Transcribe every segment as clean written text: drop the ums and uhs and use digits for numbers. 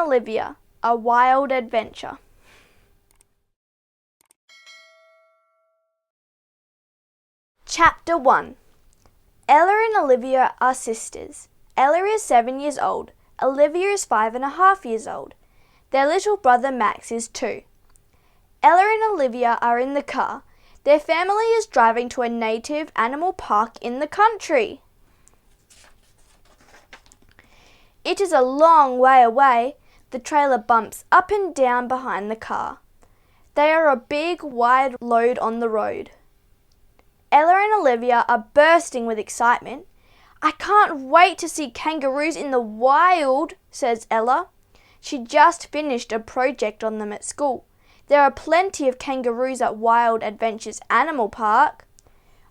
Olivia, a wild adventure. Chapter 1. Ella and Olivia are sisters. Ella is 7 years old. Olivia is 5.5 years old. Their little brother Max is 2. Ella and Olivia are in the car. Their family is driving to a native animal park in the country. It is a long way away. The trailer bumps up and down behind the car. They are a big, wide load on the road. Ella and Olivia are bursting with excitement. "I can't wait to see kangaroos in the wild," says Ella. She just finished a project on them at school. There are plenty of kangaroos at Wild Adventures Animal Park.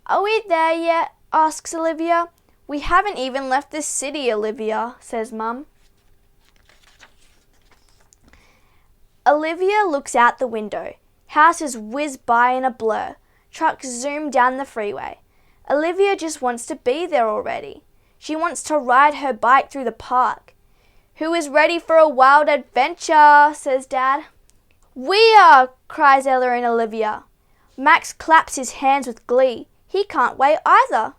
"Are we there yet?" asks Olivia. "We haven't even left the city, Olivia," says Mum. Olivia looks out the window. Houses whiz by in a blur. Trucks zoom down the freeway. Olivia just wants to be there already. She wants to ride her bike through the park. "Who is ready for a wild adventure?" says Dad. "We are!" cries Ella and Olivia. Max claps his hands with glee. He can't wait either.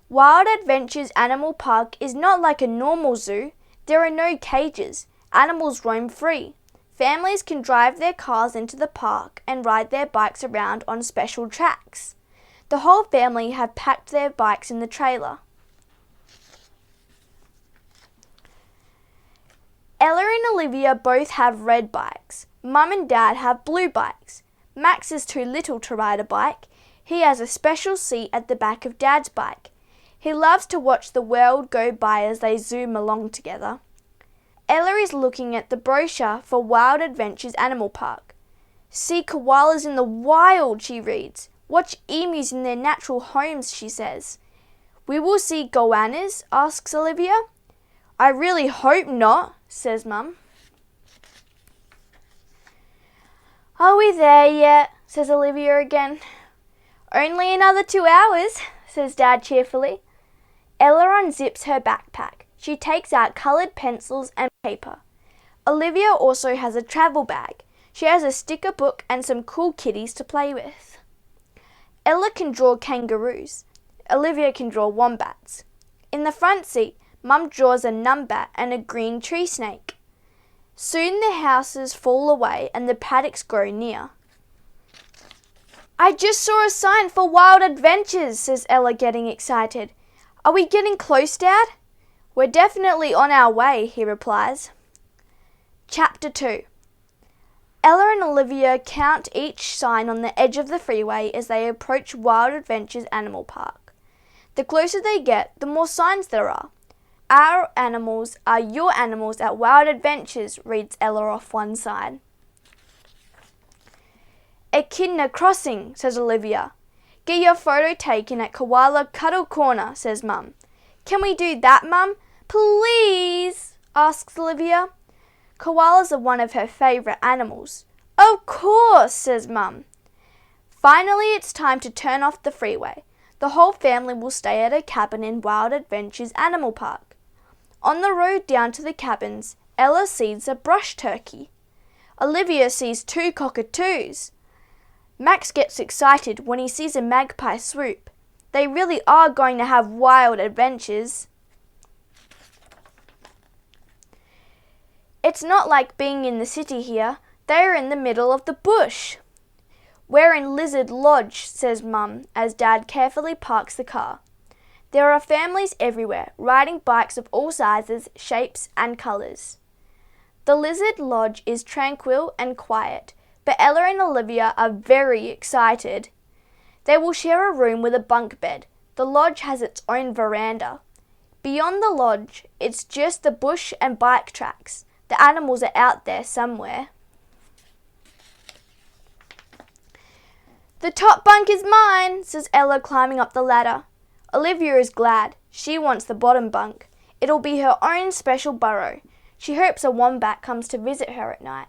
Wild Adventures Animal Park is not like a normal zoo. There are no cages. Animals roam free. Families can drive their cars into the park and ride their bikes around on special tracks. The whole family have packed their bikes in the trailer. Ella and Olivia both have red bikes. Mum and Dad have blue bikes. Max is too little to ride a bike. He has a special seat at the back of Dad's bike. He loves to watch the world go by as they zoom along together. Ella is looking at the brochure for Wild Adventures Animal Park. "See koalas in the wild," she reads. "Watch emus in their natural homes," she says. "We will see goannas?" asks Olivia. "I really hope not," says Mum. "Are we there yet?" says Olivia again. "Only another 2 hours," says Dad cheerfully. Ella unzips her backpack. She takes out coloured pencils and paper. Olivia also has a travel bag. She has a sticker book and some cool kitties to play with. Ella can draw kangaroos. Olivia can draw wombats. In the front seat, Mum draws a numbat and a green tree snake. Soon the houses fall away and the paddocks grow near. "I just saw a sign for Wild Adventures," says Ella, getting excited. "Are we getting close, Dad?" "We're definitely on our way," he replies. Chapter 2. Ella and Olivia count each sign on the edge of the freeway as they approach Wild Adventures Animal Park. The closer they get, the more signs there are. "Our animals are your animals at Wild Adventures," reads Ella off one side. "Echidna crossing," says Olivia. "Get your photo taken at Koala Cuddle Corner," says Mum. "Can we do that, Mum? Please?" asks Olivia. Koalas are one of her favourite animals. "Of course," says Mum. Finally, it's time to turn off the freeway. The whole family will stay at a cabin in Wild Adventures Animal Park. On the road down to the cabins, Ella sees a brush turkey. Olivia sees 2 cockatoos. Max gets excited when he sees a magpie swoop. They really are going to have wild adventures. It's not like being in the city here. They are in the middle of the bush. "We're in Lizard Lodge," says Mum as Dad carefully parks the car. There are families everywhere, riding bikes of all sizes, shapes and colours. The Lizard Lodge is tranquil and quiet, but Ella and Olivia are very excited. They will share a room with a bunk bed. The lodge has its own veranda. Beyond the lodge, it's just the bush and bike tracks. The animals are out there somewhere. "The top bunk is mine," says Ella, climbing up the ladder. Olivia is glad. She wants the bottom bunk. It'll be her own special burrow. She hopes a wombat comes to visit her at night.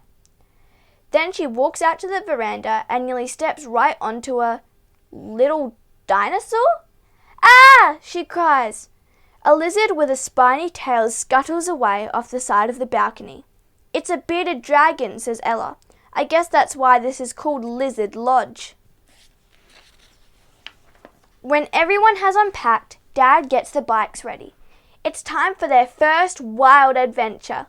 Then she walks out to the veranda and nearly steps right onto a little dinosaur. "Ah!" she cries. A lizard with a spiny tail scuttles away off the side of the balcony. It's a bearded dragon, says Ella. I guess that's why this is called Lizard Lodge. When everyone has unpacked, Dad gets the bikes ready. It's time for their first wild adventure.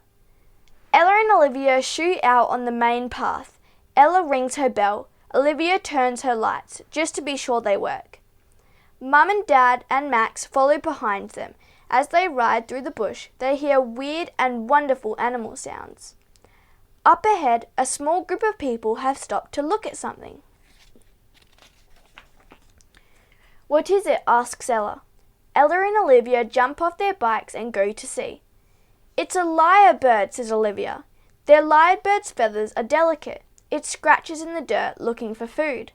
Ella and Olivia shoot out on the main path. Ella rings her bell. Olivia turns her lights, just to be sure they work. Mum and Dad and Max follow behind them. As they ride through the bush, they hear weird and wonderful animal sounds. Up ahead, a small group of people have stopped to look at something. What is it? Asks Ella. Ella and Olivia jump off their bikes and go to see. It's a lyrebird, says Olivia. Their lyrebird's feathers are delicate. It scratches in the dirt looking for food.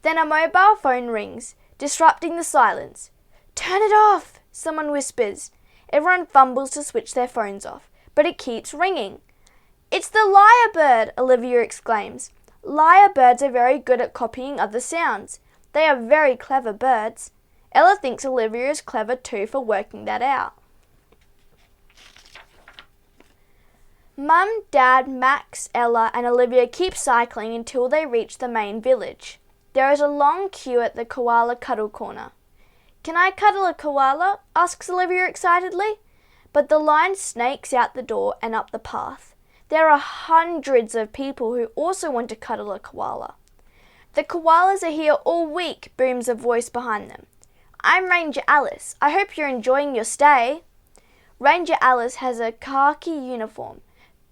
Then a mobile phone rings, disrupting the silence. Turn it off, someone whispers. Everyone fumbles to switch their phones off, but it keeps ringing. It's the lyrebird, Olivia exclaims. Lyrebirds are very good at copying other sounds. They are very clever birds. Ella thinks Olivia is clever too for working that out. Mum, Dad, Max, Ella and Olivia keep cycling until they reach the main village. There is a long queue at the koala cuddle corner. Can I cuddle a koala? Asks Olivia excitedly. But the line snakes out the door and up the path. There are hundreds of people who also want to cuddle a koala. The koalas are here all week, booms a voice behind them. I'm Ranger Alice. I hope you're enjoying your stay. Ranger Alice has a khaki uniform,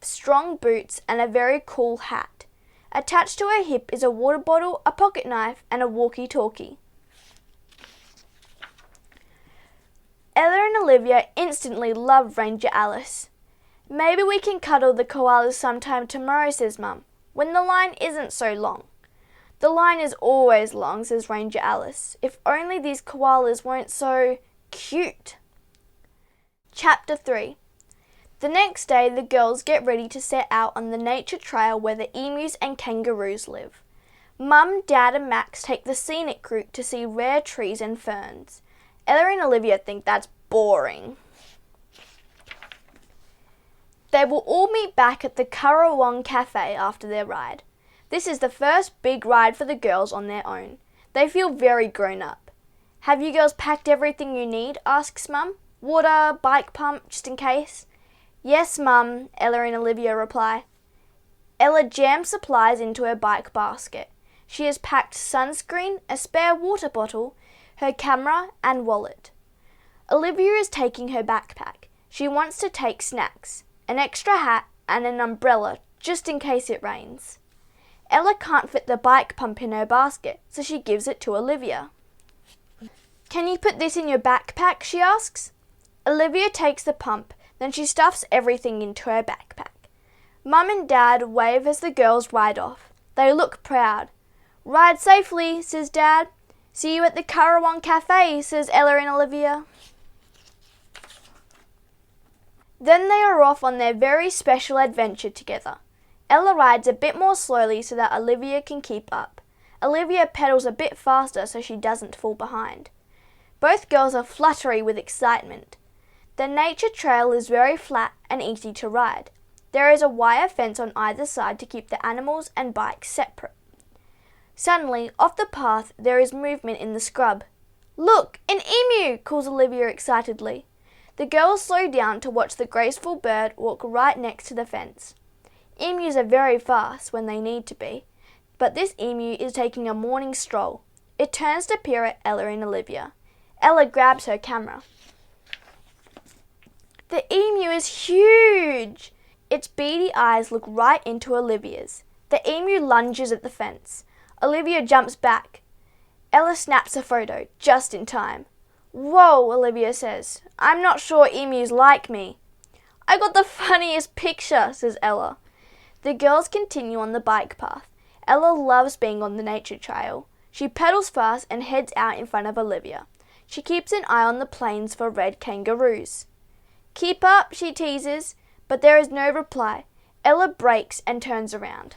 strong boots and a very cool hat. Attached to her hip is a water bottle, a pocket knife and a walkie-talkie. Ella and Olivia instantly love Ranger Alice. Maybe we can cuddle the koalas sometime tomorrow, says Mum, when the line isn't so long. The line is always long, says Ranger Alice. If only these koalas weren't so cute. Chapter 3. The next day, the girls get ready to set out on the nature trail where the emus and kangaroos live. Mum, Dad and Max take the scenic route to see rare trees and ferns. Ella and Olivia think that's boring. They will all meet back at the Currawong Cafe after their ride. This is the first big ride for the girls on their own. They feel very grown up. Have you girls packed everything you need? Asks Mum. Water, bike pump, just in case. Yes, Mum, Ella and Olivia reply. Ella jams supplies into her bike basket. She has packed sunscreen, a spare water bottle, her camera and wallet. Olivia is taking her backpack. She wants to take snacks, an extra hat and an umbrella just in case it rains. Ella can't fit the bike pump in her basket, so she gives it to Olivia. Can you put this in your backpack? She asks. Olivia takes the pump, then she stuffs everything into her backpack. Mum and Dad wave as the girls ride off. They look proud. Ride safely, says Dad. See you at the Currawong Cafe, says Ella and Olivia. Then they are off on their very special adventure together. Ella rides a bit more slowly so that Olivia can keep up. Olivia pedals a bit faster so she doesn't fall behind. Both girls are fluttery with excitement. The nature trail is very flat and easy to ride. There is a wire fence on either side to keep the animals and bikes separate. Suddenly, off the path, there is movement in the scrub. Look, an emu, calls Olivia excitedly. The girls slow down to watch the graceful bird walk right next to the fence. Emus are very fast when they need to be, but this emu is taking a morning stroll. It turns to peer at Ella and Olivia. Ella grabs her camera. The emu is huge! Its beady eyes look right into Olivia's. The emu lunges at the fence. Olivia jumps back. Ella snaps a photo, just in time. Whoa, Olivia says. I'm not sure emus like me. I got the funniest picture, says Ella. The girls continue on the bike path. Ella loves being on the nature trail. She pedals fast and heads out in front of Olivia. She keeps an eye on the plains for red kangaroos. Keep up, she teases, but there is no reply. Ella brakes and turns around.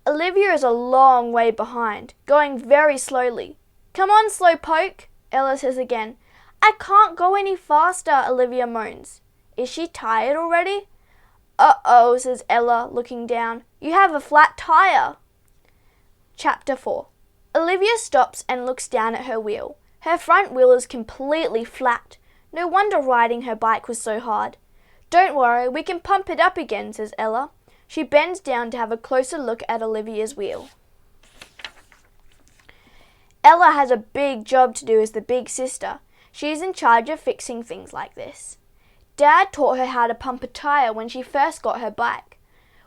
Olivia is a long way behind, going very slowly. Come on, slowpoke, Ella says again. I can't go any faster, Olivia moans. Is she tired already? Uh-oh, says Ella, looking down. You have a flat tire. Chapter 4. Olivia stops and looks down at her wheel. Her front wheel is completely flat. No wonder riding her bike was so hard. Don't worry, we can pump it up again, says Ella. She bends down to have a closer look at Olivia's wheel. Ella has a big job to do as the big sister. She is in charge of fixing things like this. Dad taught her how to pump a tire when she first got her bike.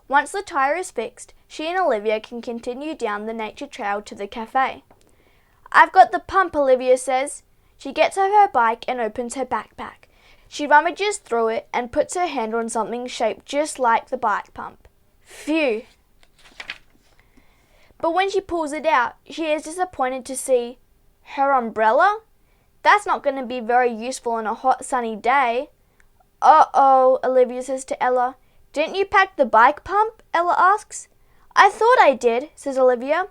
Once the tire is fixed, she and Olivia can continue down the nature trail to the cafe. I've got the pump, Olivia says. She gets off her bike and opens her backpack. She rummages through it and puts her hand on something shaped just like the bike pump. Phew! But when she pulls it out, she is disappointed to see her umbrella? That's not going to be very useful on a hot sunny day. Uh-oh, Olivia says to Ella. Didn't you pack the bike pump? Ella asks. I thought I did, says Olivia.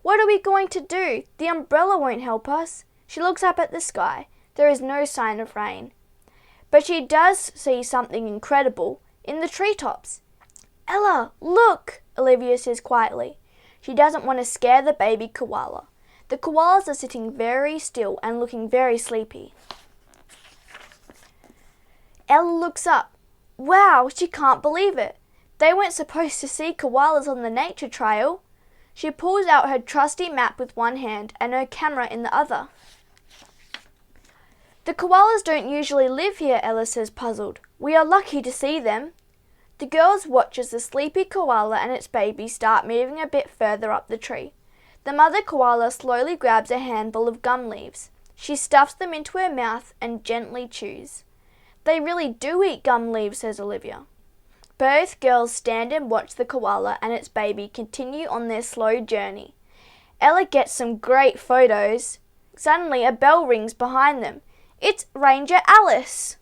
What are we going to do? The umbrella won't help us. She looks up at the sky. There is no sign of rain. But she does see something incredible in the treetops. Ella, look, Olivia says quietly. She doesn't want to scare the baby koala. The koalas are sitting very still and looking very sleepy. Ella looks up. Wow, she can't believe it. They weren't supposed to see koalas on the nature trail. She pulls out her trusty map with one hand and her camera in the other. The koalas don't usually live here, Ella says, puzzled. We are lucky to see them. The girls watch as the sleepy koala and its baby start moving a bit further up the tree. The mother koala slowly grabs a handful of gum leaves. She stuffs them into her mouth and gently chews. They really do eat gum leaves, says Olivia. Both girls stand and watch the koala and its baby continue on their slow journey. Ella gets some great photos. Suddenly a bell rings behind them. It's Ranger Alice.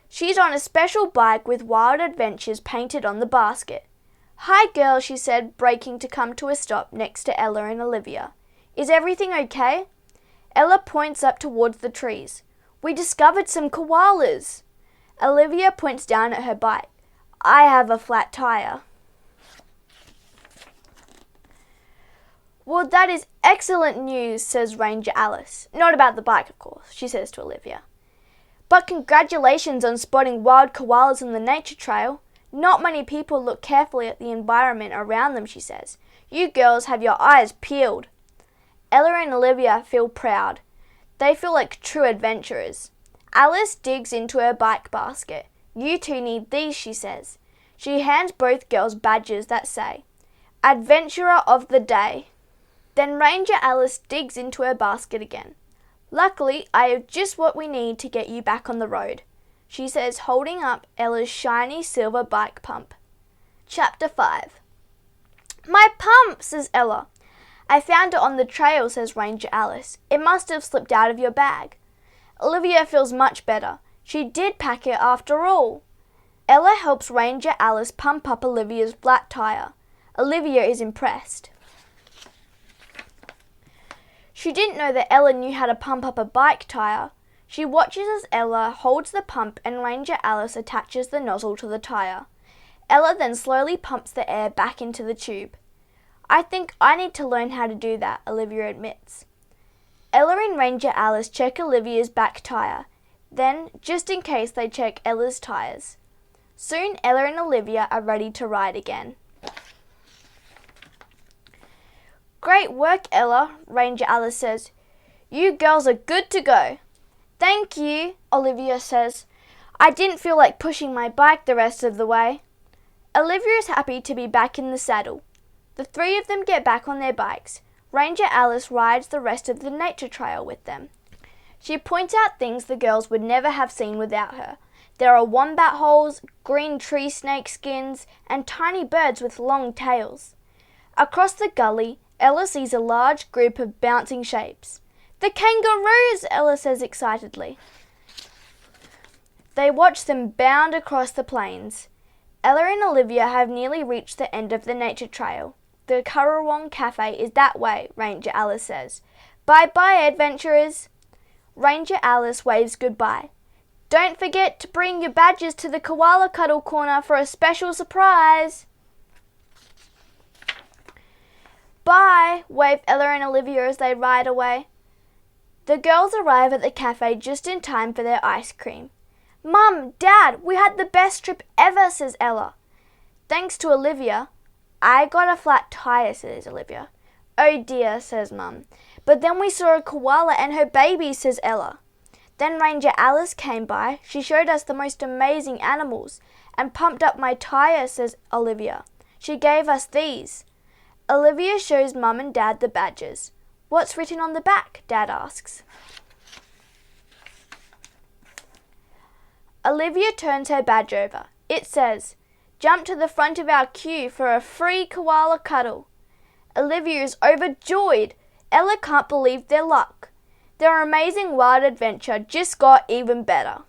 She's on a special bike with Wild Adventures painted on the basket. Hi girls, she said, braking to come to a stop next to Ella and Olivia. Is everything okay? Ella points up towards the trees. We discovered some koalas. Olivia points down at her bike. I have a flat tire. Well, that is excellent news, says Ranger Alice. Not about the bike, of course, she says to Olivia. But congratulations on spotting wild koalas on the nature trail. Not many people look carefully at the environment around them, she says. You girls have your eyes peeled. Ella and Olivia feel proud. They feel like true adventurers. Alice digs into her bike basket. You two need these, she says. She hands both girls badges that say, Adventurer of the Day. Then Ranger Alice digs into her basket again. Luckily, I have just what we need to get you back on the road, she says, holding up Ella's shiny silver bike pump. Chapter 5. My pump, says Ella. I found it on the trail, says Ranger Alice. It must have slipped out of your bag. Olivia feels much better. She did pack it after all. Ella helps Ranger Alice pump up Olivia's flat tire. Olivia is impressed. She didn't know that Ella knew how to pump up a bike tire. She watches as Ella holds the pump and Ranger Alice attaches the nozzle to the tire. Ella then slowly pumps the air back into the tube. I think I need to learn how to do that, Olivia admits. Ella and Ranger Alice check Olivia's back tire. Then, just in case, they check Ella's tires. Soon Ella and Olivia are ready to ride again. Great work, Ella, Ranger Alice says. You girls are good to go. Thank you, Olivia says. I didn't feel like pushing my bike the rest of the way. Olivia is happy to be back in the saddle. The three of them get back on their bikes. Ranger Alice rides the rest of the nature trail with them. She points out things the girls would never have seen without her. There are wombat holes, green tree snake skins, and tiny birds with long tails. Across the gully, Ella sees a large group of bouncing shapes. The kangaroos, Ella says excitedly. They watch them bound across the plains. Ella and Olivia have nearly reached the end of the nature trail. The Currawong Cafe is that way, Ranger Alice says. Bye-bye, adventurers. Ranger Alice waves goodbye. Don't forget to bring your badges to the koala cuddle corner for a special surprise. Bye, wave Ella and Olivia as they ride away. The girls arrive at the cafe just in time for their ice cream. Mum, Dad, we had the best trip ever, says Ella. Thanks to Olivia. I got a flat tire, says Olivia. Oh dear, says Mum. But then we saw a koala and her baby, says Ella. Then Ranger Alice came by. She showed us the most amazing animals and pumped up my tire, says Olivia. She gave us these. Olivia shows Mum and Dad the badges. What's written on the back? Dad asks. Olivia turns her badge over. It says, jump to the front of our queue for a free koala cuddle. Olivia is overjoyed. Ella can't believe their luck. Their amazing wild adventure just got even better.